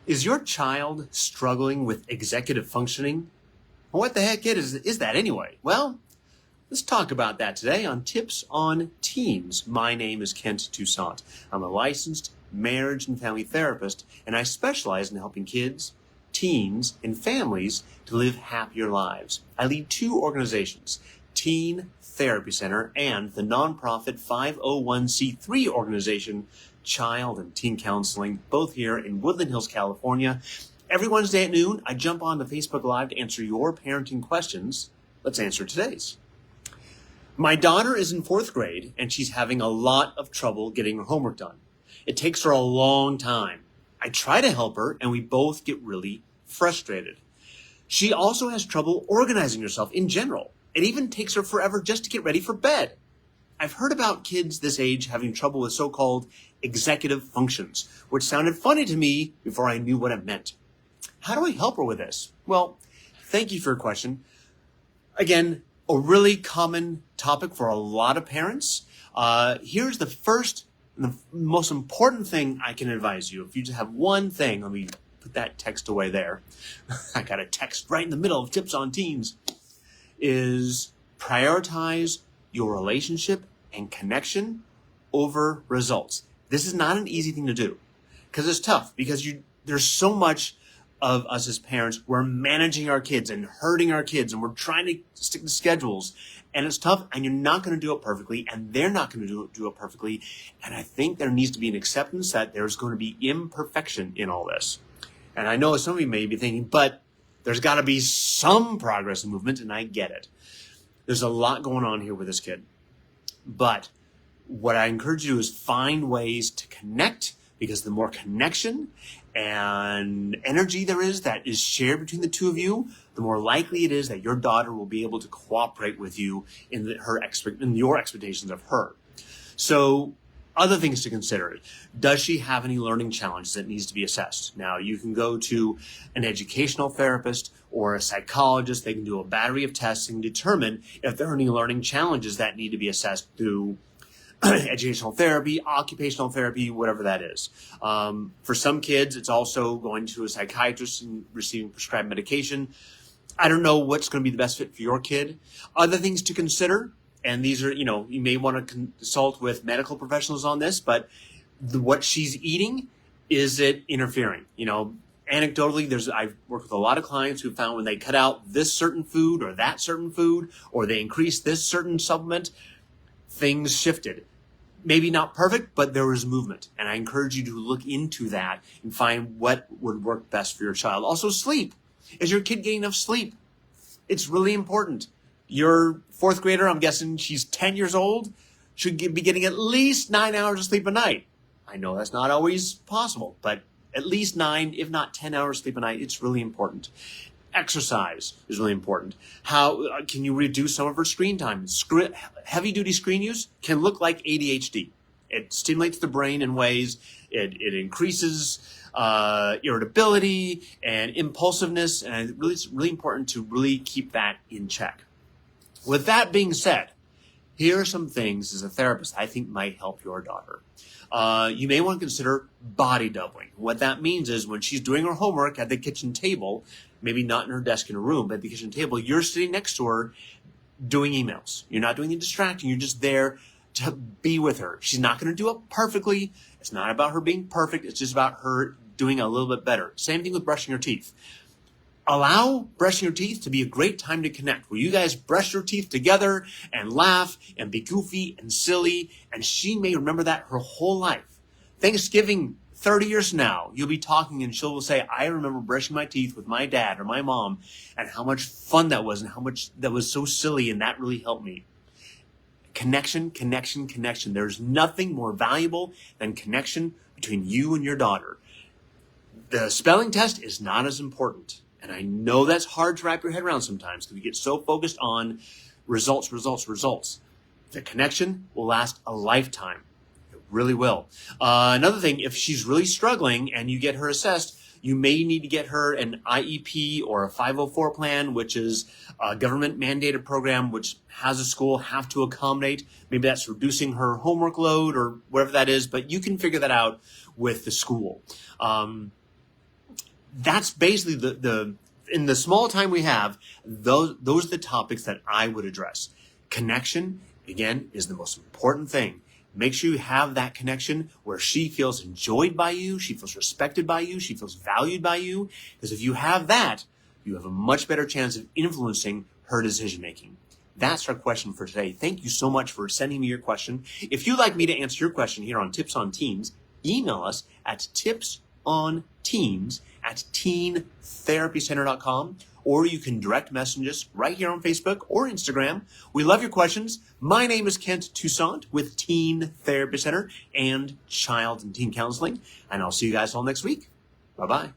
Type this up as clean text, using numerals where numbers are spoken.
Is your child struggling with executive functioning? What the heck is that anyway? Well, let's talk about that today on Tips on Teens. My name is Kent Toussaint. I'm a licensed marriage and family therapist, and I specialize in helping kids, teens, and families to live happier lives. I lead two organizations, Teen Therapy Center and the nonprofit 501c3 organization, Child and Teen Counseling, both here in Woodland Hills, California. Every Wednesday at noon, I jump on the Facebook Live to answer your parenting questions. Let's answer today's. My daughter is in 4th grade, and she's having a lot of trouble getting her homework done. It takes her a long time. I try to help her, and we both get really frustrated. She also has trouble organizing herself in general. It even takes her forever just to get ready for bed. I've heard about kids this age having trouble with so-called executive functions, which sounded funny to me before I knew what it meant. How do I help her with this? Well, thank you for your question. Again, a really common topic for a lot of parents. Here's the first and the most important thing I can advise you. If you just have one thing, let me put that text away there. I got a text right in the middle of Tips on Teens, is prioritize your relationship and connection over results. This is not an easy thing to do because it's tough because there's so much of us as parents. We're managing our kids and hurting our kids and we're trying to stick to schedules and it's tough and you're not going to do it perfectly and they're not going to do it perfectly. And I think there needs to be an acceptance that there's going to be imperfection in all this. And I know some of you may be thinking, but there's got to be some progress and movement, and I get it. There's a lot going on here with this kid. But what I encourage you to do is find ways to connect, because the more connection and energy there is that is shared between the two of you, the more likely it is that your daughter will be able to cooperate with you in your expectations of her. So other things to consider. Does she have any learning challenges that needs to be assessed? Now, you can go to an educational therapist or a psychologist. They can do a battery of tests and determine if there are any learning challenges that need to be assessed through educational therapy, occupational therapy, whatever that is. For some kids, it's also going to a psychiatrist and receiving prescribed medication. I don't know what's going to be the best fit for your kid. Other things to consider, and these are, you may want to consult with medical professionals on this, but what she's eating, is it interfering? Anecdotally, I've worked with a lot of clients who found when they cut out this certain food or that certain food, or they increased this certain supplement, things shifted. Maybe not perfect, but there was movement. And I encourage you to look into that and find what would work best for your child. Also, sleep. Is your kid getting enough sleep? It's really important. Your 4th grader, I'm guessing she's 10 years old, should be getting at least 9 hours of sleep a night. I know that's not always possible, but at least 9, if not 10 hours sleep a night, it's really important. Exercise is really important. How can you reduce some of her screen time? Heavy-duty screen use can look like ADHD. It stimulates the brain in ways. It increases irritability and impulsiveness, and it's really important to really keep that in check. With that being said, here are some things as a therapist I think might help your daughter. You may want to consider body doubling. What that means is when she's doing her homework at the kitchen table, maybe not in her desk in her room, but at the kitchen table, you're sitting next to her doing emails. You're not doing the distracting. You're just there to be with her. She's not going to do it perfectly. It's not about her being perfect. It's just about her doing a little bit better. Same thing with brushing her teeth. Allow brushing your teeth to be a great time to connect, where you guys brush your teeth together and laugh and be goofy and silly, and she may remember that her whole life. Thanksgiving, 30 years from now, you'll be talking and she'll say, I remember brushing my teeth with my dad or my mom and how much fun that was and how much that was so silly and that really helped me. Connection, connection, connection. There's nothing more valuable than connection between you and your daughter. The spelling test is not as important. And I know that's hard to wrap your head around sometimes because we get so focused on results. The connection will last a lifetime. It really will. Another thing, if she's really struggling and you get her assessed, you may need to get her an IEP or a 504 plan, which is a government mandated program which has a school have to accommodate. Maybe that's reducing her homework load or whatever that is, but you can figure that out with the school. that's basically the in the small time we have, those are the topics that I would address. Connection, again, is the most important thing. Make sure you have that connection where she feels enjoyed by you, she feels respected by you, she feels valued by you. Because if you have that, you have a much better chance of influencing her decision making. That's our question for today. Thank you so much for sending me your question. If you'd like me to answer your question here on Tips on Teens, email us at tipsonteens@teentherapycenter.com, or you can direct message us right here on Facebook or Instagram. We love your questions. My name is Kent Toussaint with Teen Therapy Center and Child and Teen Counseling, and I'll see you guys all next week. Bye-bye.